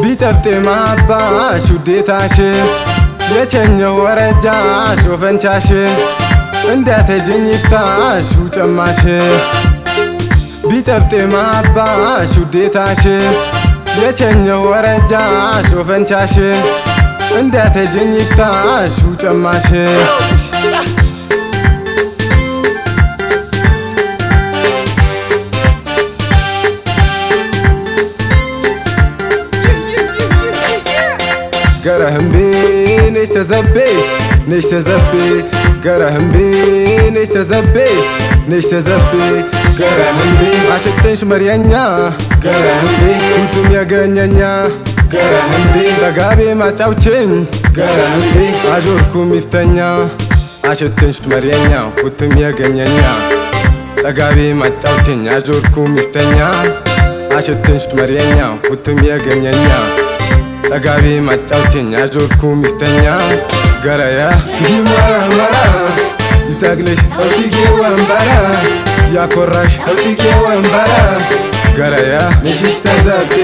ቢጠብጤ ማባሽ ውዴታሽ የቸኘው ወረጃሽ ወፈንቻሽ እንዳተጅኝ ይፍታሽ ውጨማሽ ቢጠብጤ ማባሽ ውዴታሽ የቸኘው ወረጃሽ ወፈንቻሽ እንዳተጅኝ ይፍታሽ ውጨማሽ ገረህምቢ ነሽ ተዘቤ ነሽ ተዘቤ ገረህምቢ ነሽ ተዘቤ ነሽ ተዘቤ ገረህምቢ አሽተሽ መርየኛ ገረህምቢ ሁቱም ያገኘኛ ገረህምቢ ተጋቤ ማጫውችኝ ገረህምቢ አጆርኩም ይፍተኛ አሽተሽ መርየኛ ሁቱም ያገኘኛ ተጋቤ ማጫውችኝ አጆርኩም ይፍተኛ አሽተሽ መርየኛ ሁቱም ያገኘኛ ተጋቤ ማጫውችኝ አጆርኩም ይፍተኛ ገረያ ይመረመራ ይታግልሽ አውቲጌ ወንበራ ያኮራሽ አውቲጌ ወንበራ ገረያ ነሽሽ ተዘቤ